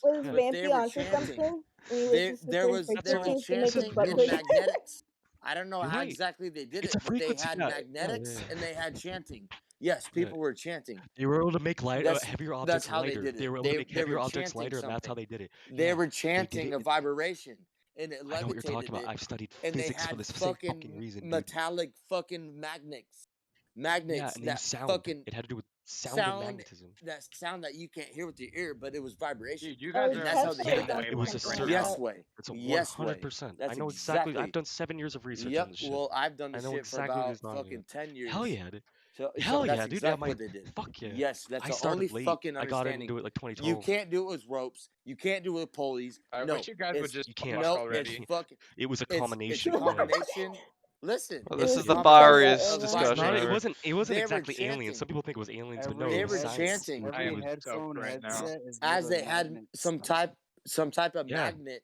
Was Yeah. but Vampy they were onto chanting. something when he was There, just there secretly was That's there all. was searching to make his chanting butt in big? magnetics. I don't know You're how right. exactly they did It's it, a but they frequency. had Yeah. magnetics and they had chanting. Yes, Yeah. people were chanting. They were able to make That's heavier that's objects how they lighter. did They it. were able to They make they were heavier objects chanting lighter, and that's how something. they did it. They Yeah, were they did chanting a it. vibration, and it I know what you're talking levitated about. it. I've studied And they physics for had the same fucking fucking reason, dude. metallic fucking Yeah, magnets and they use that sound. fucking It had to do with sound and sound magnetism. that you can't hear with your ear, but it was vibration, Dude, you Oh, guys and are that's how Tesla they was did Yeah, that. way onto it was a more something than like I circuit. am. Yes that. way, It's a yes way. 100%. I That's know exactly. I've exactly. done 7 years of research on Yep. this shit. Well, I've done I this know shit for exactly what about he's talking about. fucking 10 Hell years. yeah, dude. So Hell that's yeah, dude. Yeah, exactly what they did. fuck yeah. Yes, that's I the started only late. fucking I got understanding. into it like You 2012. can't do it with ropes. You can't do it with pulleys. I No, wish you guys would it's just You can't. fuck no, it's already. fucking. It was a It's a combination. Yeah. combination. Listen, Well, It this it's was a is the just so combination fieriest of random. It's discussion not. vibration. ever. It wasn't They were exactly aliens. Some chanting. people think it was aliens, but no, Every They it was were science. chanting It I every am was. soaked headphone right now. headset is made as of they had magnets. some type of Yeah, magnet.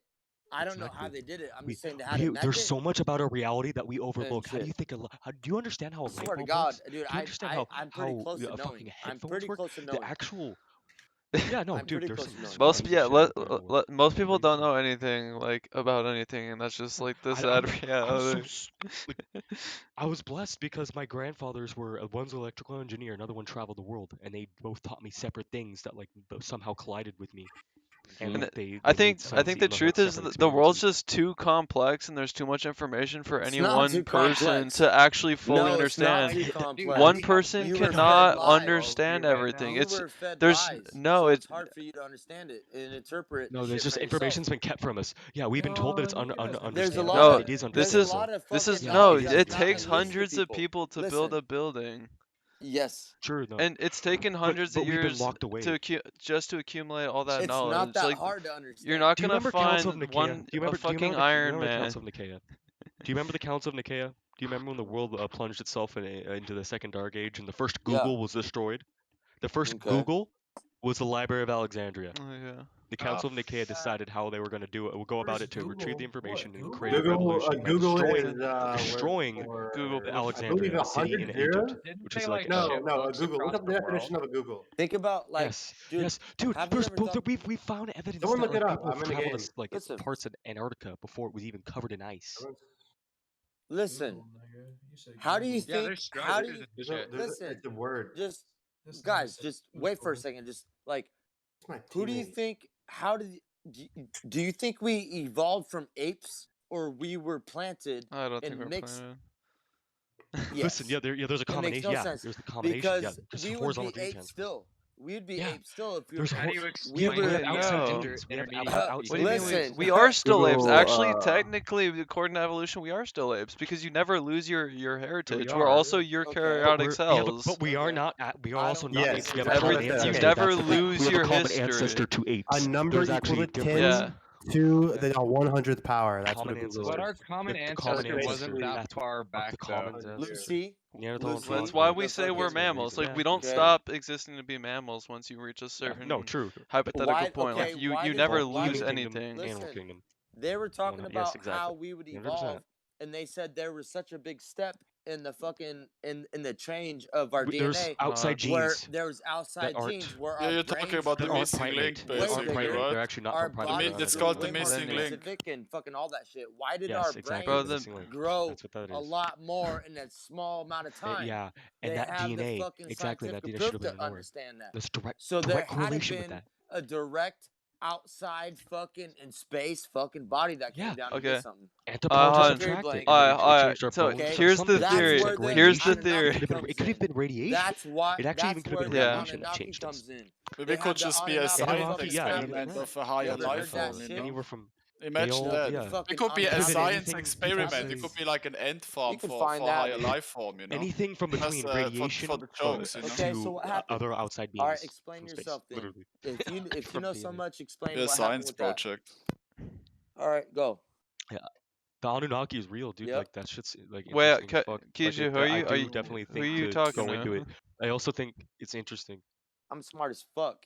I don't know how exactly. they did it. I'm We just saying they had a there's magnet so much about our reality that we and overlook. How do shit. you think how do you understand how a I light swear to bulb God, works? dude, Do you understand how I'm pretty close to fucking knowing. I'm headphones pretty work? close to The knowing. actual. Yeah, no, I'm dude. pretty There's close some to knowing. Most gems and yeah, shit out there in the world. most You people need don't to. know anything like about anything, and that's just like the sad I'm so reality. like I was blessed because my grandfathers were one's an electrical engineer, another one traveled the world, and they both taught me separate things that like somehow collided with me, and Mhm. And like they I made think sense the even though they were truth is separate the world's experiences. just too complex, and there's too much information for It's any not one too person complex. to actually fully No, it's not understand. too Dude, complex. One we have person You we were have fed a cannot lies. world understand right everything. now. You were fed There's lies, no so it's it's hard for you to understand it and interpret No, there's shit just for yourself. information's been kept from us. Yeah, we've been told that it's There's a understandable, lot no. but of it is there's a This is understandable. lot of this is fucking Yeah, no. knowledge it is that's It not takes been released understandable. to hundreds of people. people to build Listen, a building, yes, Sure, no, and it's taken hundreds of but we've been years locked away. just to accumulate all that it's not knowledge. that Like hard to you're understand. not Do you gonna remember Council of find Nicaea? one Do you a remember? Do you fucking remember the? Do you Iron remember the Man. Council of Nicaea? Do you remember the Council of Nicaea? Do you remember when the world plunged itself into the Second Dark Age and the first Yeah. Google was destroyed? The first Okay. Google was the Library of Alexandria. Oh yeah. The Council of Nicaea decided how they were going to do it. We'll go about it to retrieve the information and create a Google, revolution by Google destroying, is where Google for I Alexandria, believe a city 100 in Egypt, zeros. Didn't which they is like like No, ship no, a books Google. Look across up the the world? definition of a Google. Think about like, yes, dude. yes, dude. Have you There's ever thought? we found evidence Someone that look like it up. people have I'm in the traveled game. like Listen, parts of Antarctica before it was even covered in ice. listen. How do you Yeah, think? there's How do structures you and shit. listen? It's a word. Just guys, just wait for a second. Just like, It's my who do you teammate. think? How did? Do you think we evolved from apes, or we were planted I don't think and we're mixed? planning. Yes. Listen, there's a It makes combination. no Yeah, sense there's the combination. Yeah, because just we would horizontal be gene apes transfer. still. We'd be Yeah, apes still if we there's How do you we explain we have the outside No. genes. We have intermediate What do you mean listen. we are still apes? Google, Actually, technically, according to evolution, we are still apes because you never lose your heritage. We're also eukaryotic cells. but we are Okay. not. We are I also don't not think apes. Yes, We have a that's what common I said. You Okay, ancestor. never that's the thing. lose We have your a common history. ancestor to apes. A number There's equal actually to differences. 10 to the 100th power. That's Common what a Google But is. our common The common ancestor wasn't ancestor. that That's what far back the though. common ancestor. Lucy. Neanderthal and Lucy, That's frog. why Yeah. we the say we're fucking- mammals. Like Yeah. we don't Okay. stop existing to be mammals once you reach a certain No, true. hypothetical Why? point. Okay. Like you Why did never the, why lose did, Human kingdom, anything. Listen. animal kingdom. They were talking Yes, about exactly. how we would 100%. evolve, and they said there was such a big step in the fucking in the change of our There's DNA outside where genes there was outside that aren't. genes where Yeah, our you're talking brains about the That aren't missing primate. link, They way aren't basically, primate. bigger. They're actually not Our primate. bodies It's grew called the way more missing link. specific and fucking all that shit. Why did Yes, our exactly. brains the missing link. grow That's what that a is. lot more in a small amount of time? Yeah, and They that have the DNA, fucking exactly. That scientific DNA should proof have been to nowhere. understand that. There's So there direct had correlation with been that. a direct outside fucking in space fucking body that came Yeah. down and Okay. did something. Anthropologists have Period tracked it, blank. and it changed our So bones. Okay, here's the Something. that's theory. where the Here's the Anunnaki theory. It comes could have in. been radiation. That's why. It actually even That's could have where been the radiation that Anunnaki changed us. comes in. Maybe They it could had the just be a Anunnaki science Anunnaki, yeah, experiment yeah. of a higher You ever life heard that form, you shit? know? Anywhere from Imagine all, that. yeah. It could be a Could've been science anything- experiment. anything- It could be like an ant farm You can for find a that. higher life form, you know? Anything from Just, between radiation for the jokes, you know? Okay, to so what happened? other outside beings. All right, explain from space, yourself then. literally. If you From know so DNA. much, explain Be a what happened science with that. project. All right, go. Yeah, the Anunnaki is real, dude. Yep. Like that shit's like Wait, interesting as fuck. Kiju, who are I you? do definitely Who are think you to talking go into to? it. I also think it's interesting. I'm smart as fuck.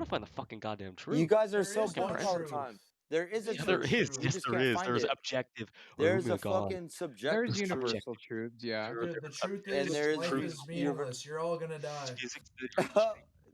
want to find the fucking goddamn truth. You guys are There so is no blunt all the truth. time. There is a Yeah, There truth. is. truth. You Yes, just there can't is. find There's it. objective. There's a God. fucking There's subjective truth. universal truths, yeah. There- The there's truth And is there's life truth. is meaningless. You're all gonna die. Physics that are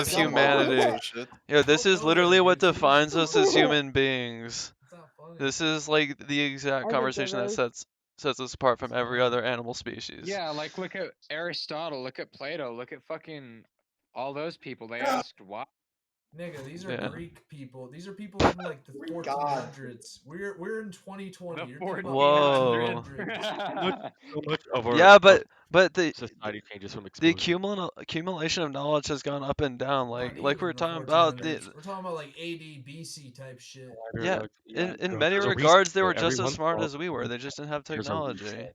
of It's not humanity. Oh, shit. Yo, this don't is know literally that, what dude. See, defines it's us as funny. human beings. It's not funny. This is like the exact I get conversation that those. sets us apart from every other animal species. Yeah, like look at Aristotle, look at Plato, look at fucking all those people. They asked why. Nigga, these are Yeah. Greek people. These are people from like the Greek god. 1400s. We're in 2020. The You're thinking about Whoa. 1400s. So much of our Yeah, of but the society changes from the exposure. accumulation of knowledge has gone up and down. Not Like we even were the talking about 1400s. We're talking about like AD, BC type shit. yeah. In There's many a reason regards, they for were it. Every just as once in a smart while, as we were. They just didn't have there's a technology. reset.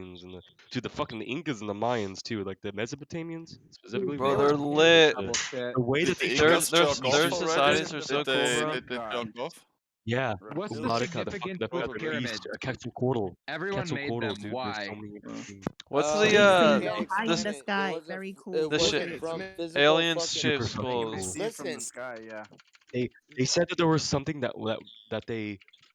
Babylonians and the Incas and the Mayans too, like the Mesopotamians specifically. Bro, man, they're lit. The way Did that they the treat Incas jerk off their already? societies are so Did cool, they, bro. did they jerk off? yeah, What's the Umarica, significance the of pyramids? priest, Quetzalcoatl. Everyone made Quetzalcoatl, them. dude. There's so Why? many interesting. What's They the go high in the sky. Very cool. the shit aliens shaped Super fucking skulls? cool. Listen, They said that there was something that they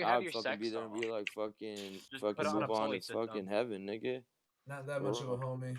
you have I'd your fucking sex be there and be doll. like, fucking, Just put fucking it on a move on. pulley It's system. fucking heaven, nigga. Not that much of a homie.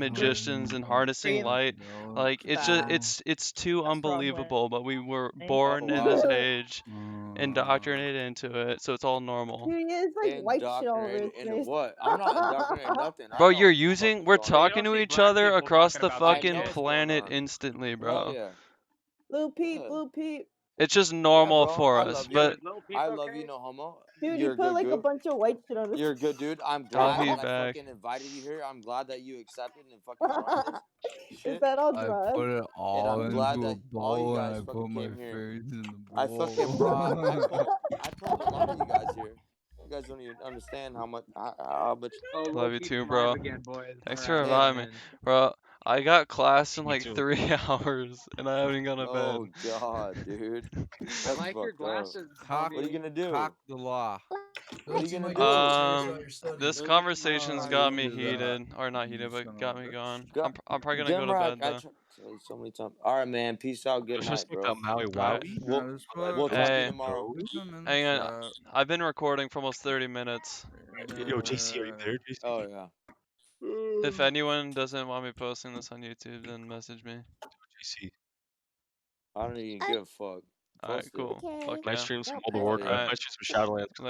magicians and harnessing Damn. light. Like it's just it's too That's wrong, unbelievable. But we were Thank born you. in this Wow. age, indoctrinated into it, so it's all normal. Dude, it's like white shit all over Indoctrinated his into face. what? I'm not indoctrinated nothing. I Bro, know you're what the fuck using is we're going on. talking to see each black other people across talking the about that fucking shit. planet What's going on. instantly, Hell bro. yeah. Lil Peep, Yeah. Lil Peep. It's just Yeah, normal bro. for I us, love you. but Little people, I love okay? you, no homo. Dude, You're you a put good like a dude. bunch of white shit on this. You're a good dude. I'm I'll glad be that I back. fucking invited you here. I'm glad that you accepted and fucking joined this Is shit. that all I drugs? put it And all I'm glad into a that all you bowl and guys I fucking put my came here. face in the I bowl. fucking brought. I pulled a lot of you guys here. You guys don't even understand how much. Oh, Love Lil you Peep too, is bro. live again, boys. Thanks All for right, inviting me, man. bro. I got class in Me like too. 3 hours, and I haven't gone to bed. Oh god, dude, I that's like your fucked up. glasses, Cock, What are you homie. gonna do? cock the law. What are you Seem gonna like you're do? serious about your studies. This Those are conversation's I got mean, me do that, heated, or not you heated, son but of got a me bitch. going. Go- I'm probably gonna go to Gimrock, bed I though. tried to tell you so many times. All right, man. Peace out. Good Let's just night, talk bro. about Maui Alright. Wowie. We'll Now this we'll talk to you Hey, tomorrow. hang on. I've been recording for almost 30 minutes. Yo, JC, are you there, JC? Oh yeah. If anyone doesn't want me posting this on YouTube, then message me. JC. I don't even give a fuck. Alright, Post it. cool. Okay. Fuck Might yeah. stream some Well, World of Hell Warcraft. yeah. Alright. Might stream some Shadowlands.